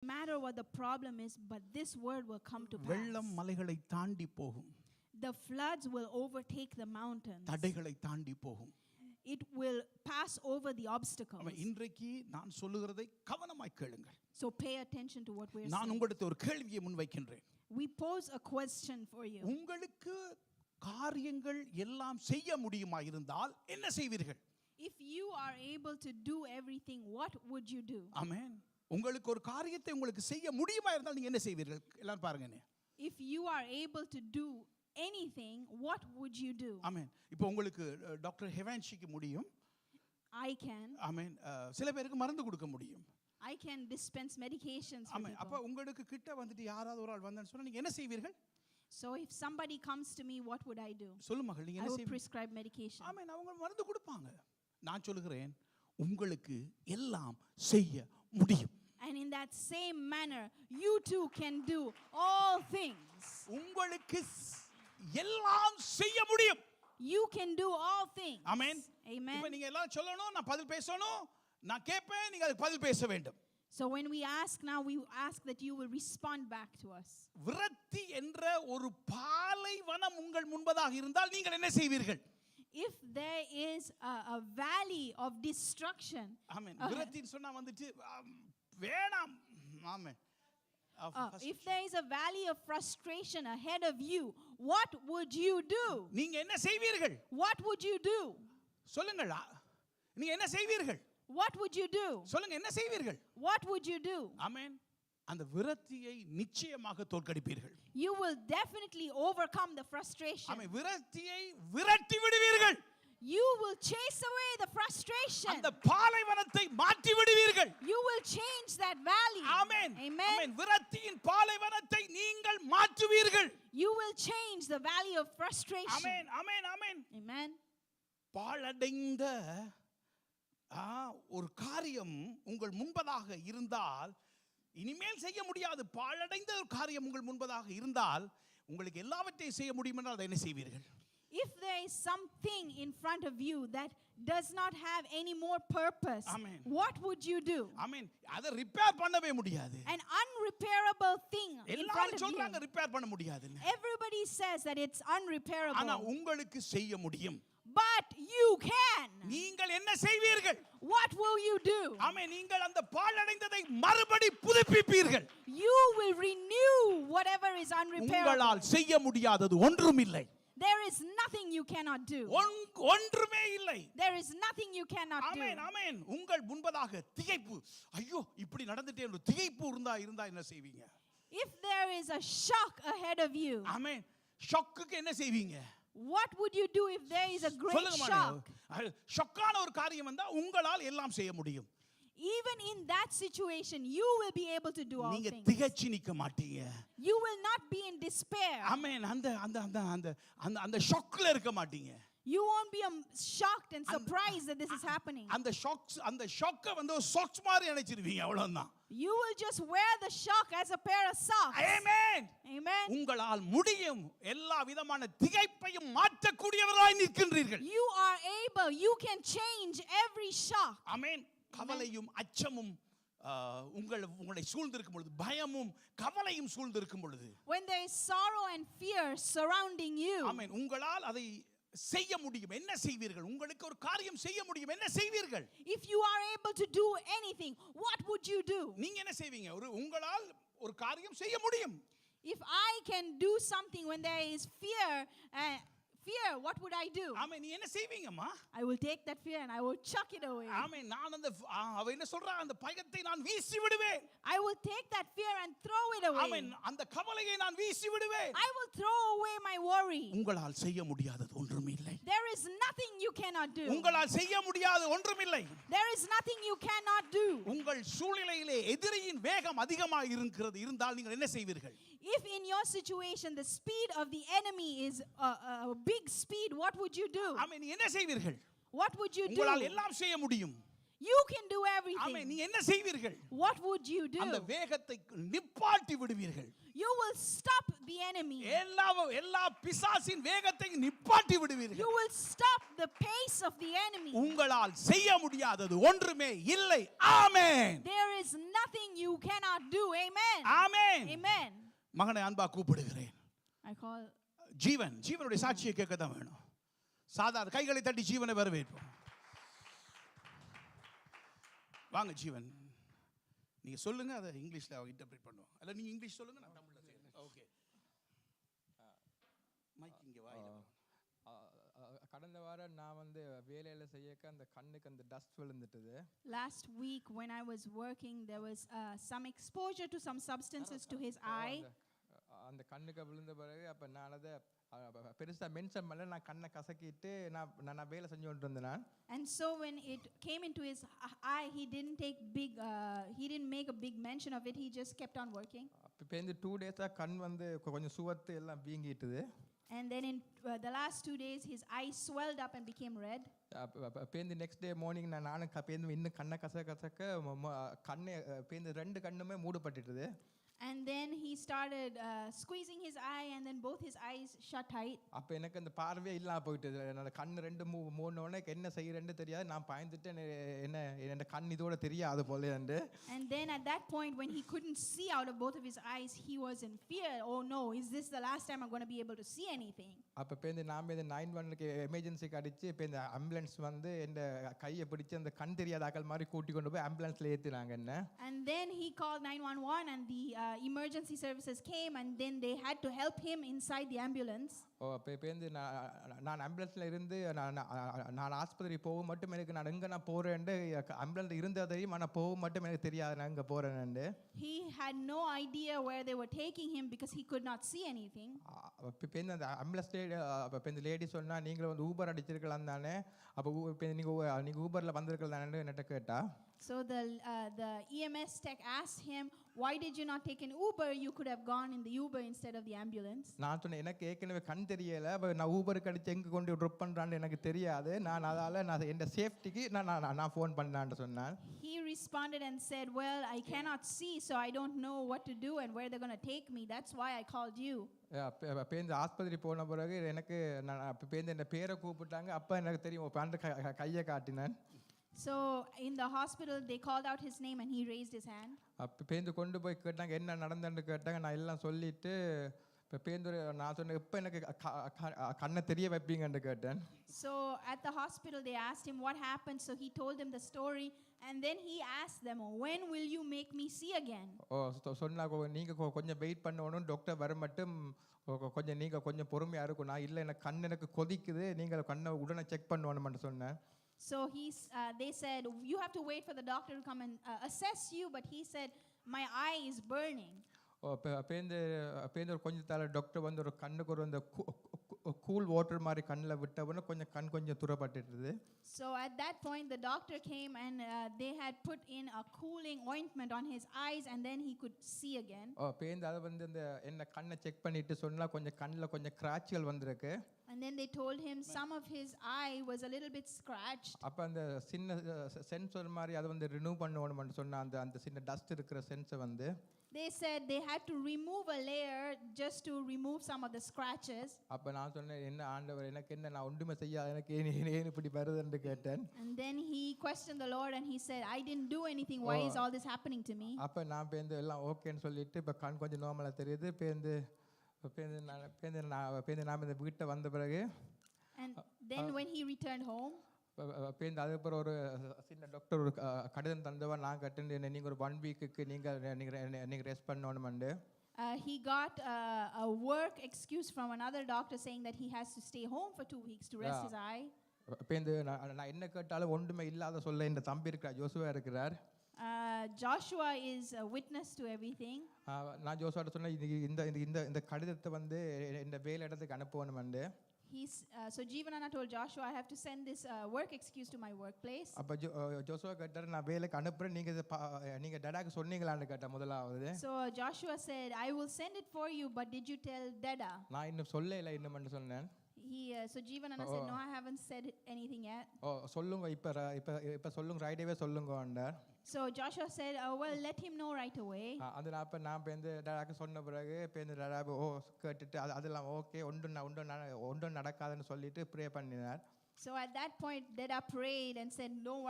matter what the problem is, but this word will come to pass. வெள்ளம் மலைகளை தாண்டி போகும். The floods will overtake the mountains. தடைகளை தாண்டி போகும். It will pass over the obstacles. இன்றைக்கு நான் சொல்லுகிறதை கவனமாய் கேளுங்கள். So pay attention to what we are நான் saying. உங்களுக்கு ஒரு கேள்வியை முன்வைக்கின்றேன். We pose a question for you. உங்களுக்கு காரியங்கள் எல்லாம் செய்ய முடியுமா இருந்தால் என்ன செய்வீர்கள்? If you are able to do everything, what would you do? ஆமென். உங்களுக்கு ஒரு காரியத்தை உங்களுக்கு செய்ய முடியுமா இருந்தால் நீங்க என்ன செய்வீர்கள்? எல்லாரும் பாருங்க. If you are able to do anything, what would you do? ஆமென். இப்போ உங்களுக்கு டாக்டர் ஹெவான்ஷிக்கு முடியும். I can. ஆமென். சில பேருக்கு மருந்து கொடுக்க முடியும். I can dispense medications for ஆமென். அப்ப people. உங்களுக்கு கிட்ட வந்துட்டு யாராவது ஒரு ஆள் வந்தான்னு சொன்னா நீங்க என்ன செய்வீர்கள்? So if somebody comes to me, what would I do? சொல்லு மகள் நீங்க I என்ன would செய்வீங்க? prescribe medication. ஆமென். அவங்க மருந்து கொடுப்பாங்க. நான் சொல்லுகிறேன் உங்களுக்கு எல்லாம் செய்ய முடியும். And in that same manner, you too can do all things. உங்களுக்கு எல்லாம் செய்ய முடியும். You can do all things. Amen. Amen. இப்போ நீங்க எல்லாம் சொல்லணும், நான் பதில் பேசணும், நான் கேட்பேன், நீங்க அதுக்கு பதில் பேச வேண்டும். So when we ask now, we ask that you will respond back to us. விரக்தி என்ற ஒரு பாலைவனம் உங்கள் முன்பதாக இருந்தால் நீங்கள் என்ன செய்வீர்கள்? If there is a valley of destruction, ஆமென். விரக்தின்னு சொன்னா வந்துட்டு வேணாம். ஆமென். if there is a valley of frustration ahead of you, what would you do? நீங்க என்ன செய்வீர்கள்? What would you do? சொல்லுங்கள். நீங்க என்ன செய்வீர்கள்? What would you do? சொல்லுங்க என்ன செய்வீர்கள்? What would you do? ஆமென். அந்த விரக்தியை நிச்சயமாக தோற்கடிப்பீர்கள். You will definitely overcome the frustration. ஆமென். விரக்தியை விரட்டி விடுவீர்கள். You will chase away the frustration. அந்த பாலைவனத்தை மாற்றி விடுவீர்கள். You will change that valley. Amen. Amen. ஆமென். விரக்தியின் பாலைவனத்தை நீங்கள் மாற்றுவீர்கள். You will change the valley of frustration. Amen. Amen. Amen. Amen. பாழடைந்த ஒரு காரியம் உங்கள் முன்பதாக இருந்தால் இனிமேல் செய்ய முடியாது. பாழடைந்த ஒரு காரியம் உங்கள் முன்பதாக இருந்தால் உங்களுக்கு எல்லாவற்றையும் செய்ய முடியும் என்றால் அதை என்ன செய்வீர்கள்? If there is something in front of you that does not have any more purpose, Amen. what would you do? ஆமென். அதை ரிப்பேர் பண்ணவே முடியாது. An unrepairable thing in front எல்லாரும் of சொல்றாங்க you. ரிப்பேர் பண்ண முடியாது. Everybody says that it's ஆனா unrepairable. உங்களுக்கு செய்ய முடியும். But you can. நீங்கள் என்ன செய்வீர்கள்? What will you do? ஆமென். நீங்கள் அந்த பாழடைந்ததை மறுபடி புதுப்பிப்பீர்கள். You will renew whatever is unrepairable. உங்களால் செய்ய முடியாதது ஒன்றும் இல்லை. There is nothing you cannot do. ஒன்றுமே இல்லை. There is nothing you cannot do. ஆமென். ஆமென். உங்கள் முன்பதாக திகைப்பு, ஐயோ இப்படி நடந்துட்டே ஒரு திகைப்பு இருந்தா என்ன செய்வீங்க? If there is a shock ahead of you, ஆமென். ஷாக்குக்கு என்ன செய்வீங்க? what would you do if there is a great shock? ஷாக்கான ஒரு காரியம் வந்தா உங்களால் எல்லாம் செய்ய முடியும். Even in that situation, you will be able to do all நீங்க things. திகைச்சு நிக்க மாட்டீங்க. You will not be in despair. ஆமென். அந்த ஷாக்ல இருக்க மாட்டீங்க. You won't be shocked and surprised that this is happening. அந்த ஷாக்க வந்து ஒரு சாக்ஸ் மாதிரி நினைச்சிருவீங்க அவ்வளவுதான். You will just wear the shock as a pair of socks. Amen. Amen. உங்களால் முடியும். எல்லா விதமான திகைப்பையும் மாற்றக்கூடியவராய் நிற்கின்றீர்கள். You are able. You can change every shock. ஆமென். கவலையும் அச்சமும் உங்களை சூழ்ந்திருக்கும் பொழுது, பயமும் கவலையும் சூழ்ந்திருக்கும் பொழுது, When there is sorrow and fear surrounding you, ஆமென், உங்களால் அதை செய்ய முடியும். என்ன செய்வீர்கள்? உங்களுக்கு ஒரு காரியம் செய்ய முடியும். என்ன செய்வீர்கள்? if you are able to do anything, what would you do? நீங்க என்ன செய்வீங்க? உங்களால் ஒரு காரியம் செய்ய முடியும். If I can do something when there is fear, what would I do? ஆமென். நீ என்ன செய்வீங்கம்மா? I will take that fear and I will chuck it away. ஆமென். நான் அவ என்ன சொல்றா? அந்த பயத்தை நான் வீசி விடுவேன். I will take that fear and throw it away. ஆமென். அந்த கவலையை நான் வீசி விடுவேன். I will throw away my worry. உங்களால் செய்ய முடியாதது ஒன்றுமில்லை. There is nothing you cannot do. உங்களால் செய்ய முடியாத ஒன்றுமில்லை. There is nothing you cannot do. உங்கள் சூழ்நிலையிலே எதிரியின் வேகம் அதிகமாக இருந்தால் நீங்கள் என்ன செய்வீர்கள்? If in your situation the speed of the enemy is a big speed, what would you do? ஆமென். என்ன செய்வீர்கள்? What would you do? உங்களால் எல்லாம் செய்ய முடியும். You can do amen. everything. நீ என்ன செய்வீர்கள்? What would you அந்த do? வேகத்தை நிப்பாட்டி விடுவீர்கள். You will stop the enemy. எல்லா பிசாசின் வேகத்தை நிப்பாட்டி விடுவீர்கள். You will stop the pace of the enemy. உங்களால் செய்ய முடியாதது ஒன்றுமே இல்லை. ஆமென். There is nothing you cannot do. Amen. Amen. Amen. மகனை அன்பா கூப்பிடுகிறேன். I call ஜீவனுடைய சாட்சியை கேட்க தான் வேணும். சாதாரண கைகளை தட்டி ஜீவனை வரவேற்போம். வாங்க ஜீவன், நீங்க சொல்லுங்க, அதை இங்கிலீஷ்ல இன்டர்பிரேட் பண்ணுவோம். அல்ல நீங்க இங்கிலீஷ் சொல்லுங்க, நான் தமிழ்ல சொல்றேன். ஓகே. மைக் இங்க வாயில. கடந்த வாரம் நான் வந்து வேலையில செய்யக்க அந்த கண்ணுக்கு அந்த dust விழுந்துட்டது. Last week when I was working, there was some exposure to some substances to his eye. அந்த கண்ணுக்கு விழுந்த பிறகு அப்ப நான் அதை பெருசா மென்ஷன் பண்ணல. நான் கண்ணை கசக்கிட்டு நான் வேலை செஞ்சு கொண்டு இருந்தேன். And so when it came into his eye, he didn't make a big mention of it. He just kept on working. இப்போ இந்த 2 டேஸா கண் வந்து கொஞ்சம் சுவத்து எல்லாம் வீங்கிட்டுது. And then in the last 2 days, his eye swelled up and became red. பேருந்து next day morning நானும் பேருந்து இன்னும் கண்ணை கசக்க கண்ணை பேருந்து 2 கண்ணுமே மூடப்பட்டுட்டுது. And then he started squeezing his eye, and then both his eyes shut tight. அப்ப எனக்கு அந்த பார்வையே இல்லாம போயிட்டது. என்னோட கண்ணு 2 மூணுனே என்ன செய்யறேன்னு தெரியாது. நான் பயந்துட்டு என்ன கண் இதோட தெரியாது போலன்னு. And then at that point when he couldn't see out of both of his eyes, he was in fear. Oh no, is this the last time I'm going to be able to see anything? அப்ப பேருந்து நாம இந்த 911க்கு எமர்ஜென்சிக்கு அடிச்சு பேருந்து ambulance வந்து இந்த கையை பிடிச்சு அந்த கண் தெரியாத ஆட்கள் மாதிரி கூட்டி கொண்டு போய் ஆம்புலன்ஸ்ல ஏத்தினாங்க என்ன. And then he called 911, and the emergency services came, and then they had to help him inside the ambulance. பேருந்து நான் ஆம்புலன்ஸ்ல இருந்து நான் ஆஸ்பத்திரி போக மட்டும் எனக்கு நான் எங்க நான் போறேன்னு ஆம்புலன்ஸ் இருந்ததையும் நான் போக மட்டும் எனக்கு தெரியாது நான் எங்க போறேன்னு. He had no idea where they were taking him because he could not see anything. பேருந்து அந்த ஆம்புலன்ஸ் பேருந்து லேடி சொன்னா நீங்களும் வந்து ஊபர் அடிச்சிருக்கலாம் தானே, அப்போ நீங்க ஊபர்ல வந்திருக்கலாம் தானே என்கிட்ட கேட்டா. So the EMS tech asked him, why did you not take an Uber? You could have gone in the Uber instead of the ambulance. நான் சொன்னேன் எனக்கு ஏற்கனவே கண் தெரியல, நான் ஊபருக்கு அடிச்சு எங்க கொண்டு ட்ராப் பண்றான்னு எனக்கு தெரியாது, நான் அதால நான் என் சேஃப்டிக்கு நான் ஃபோன் பண்ணான்னு சொன்னேன். He responded and said, well, I cannot see, so I don't know what to do and where they're going to take me. That's why I called you. பேருந்து ஆஸ்பத்திரி போன பிறகு எனக்கு பேருந்து என்ன பேரை கூப்பிட்டாங்க. அப்போ எனக்கு தெரியும் பேருந்து கையை காட்டினேன். So in the hospital they called out his name and he raised his hand. அப்போ பேருந்து கொண்டு போய் கேட்டாங்க என்ன நடந்ததுன்னு கேட்டாங்க. நான் எல்லாம் சொல்லிட்டு இப்போ பேருந்து நான் சொன்னேன் எப்போ எனக்கு கண்ணை தெரிய வைப்பீங்கன்னு கேட்டேன். So at the hospital they asked him what happened, so he told them the story, and then he asked them, when will you make me see again? சொன்னா நீங்க கொஞ்சம் வெயிட் பண்ணணும், டாக்டர் வர மட்டும் கொஞ்சம் நீங்க கொஞ்சம் பொறுமையா இருக்கும். நான் இல்லை எனக்கு கண் எனக்கு கொதிக்குது, நீங்க கண்ணை உடனே செக் பண்ணணும்னு சொன்னேன். So they said you have to wait for the doctor to come and assess you, but he said my eye is burning. பேருந்து கொஞ்சம் தலை டாக்டர் வந்து ஒரு கண்ணுக்கு ஒரு அந்த கூல் வாட்டர் மாதிரி கண்ணில் விட்டவொன்னே கொஞ்சம் துறப்பட்டுது. So at that point the doctor came and they had put in a cooling ointment on his eyes, and then he could see again. பேருந்து அதை வந்து இந்த என்ன கண்ணை செக் பண்ணிட்டு சொன்னா கொஞ்சம் கண்ணில் கொஞ்சம் கிராட்ச்கள் வந்திருக்கு. And then they told him some of his eye was a little bit scratched. அப்ப அந்த சின்ன சென்சார் மாதிரி அதை வந்து ரிமூவ் பண்ணணும்னு சொன்னா அந்த சின்ன டஸ்ட் இருக்கிற சென்சர் வந்து they said they had to remove a layer just to remove some of the scratches. அப்ப நான் சொன்னேன் என்ன ஆண்டவர் எனக்கு என்ன நான் ஒண்ணுமே செய்யாத எனக்கு ஏன் இப்படி வருதுன்னு கேட்டேன். And then he questioned the Lord and he said, I didn't do anything, why is all this happening to me? அப்ப நான் பேந்து எல்லாம் ஓகேன்னு சொல்லிட்டு இப்ப கண் கொஞ்சம் நார்மலா தெரியுது. பேந்து நான் இந்த வீட்டை வந்த பிறகு and then when he returned home பேருந்து அதுக்கப்புறம் ஒரு சின்ன டாக்டர் ஒரு கடிதம் தந்தவா நான் கட்டு நீங்க ஒரு 1 வீக்குக்கு நீங்க ரெஸ்ட் பண்ணணும்னு. He got a work excuse from another doctor saying that he has to stay home for 2 weeks to rest his eye. பேருந்து நான் என்ன கேட்டாலும் ஒன்றுமே இல்லாத சொல்ல இந்த தம்பி இருக்கிறார், ஜோசுவா இருக்கிறார். Joshua is a witness to everything. நான் ஜோசுவாட்ட சொன்னேன் இந்த கடிதத்தை வந்து இந்த வேலை இடத்துக்கு அனுப்பணும்னு. So Jeevanana told Joshua, I have to send this work excuse to my workplace. அப்ப ஜோசுவா கேட்டார் நான் வேலைக்கு அனுப்புறேன், நீங்க டடாக்கு சொன்னீங்களான்னு கேட்டா முதலாவது. So Joshua said, I will send it for you, but did you tell Dada? நான் இன்னும் சொல்லல இன்னும் சொன்னேன். So Jeevananda said, no, I haven't said anything yet. ஓ சொல்லுங்க இப்போ சொல்லுங்க ரைடேவே சொல்லுங்கண்டார். So Joshua said, well, let him know right away. அது நான் இப்போ இந்த டேடாக்கு சொன்ன பிறகு இப்போ இந்த டேடா ஓ கேட்டுட்டு அதெல்லாம் ஓகே ஒன்றும் நடக்காதுன்னு சொல்லிட்டு ப்ரே பண்ணினார். So at that point, Dada prayed and said, don't worry.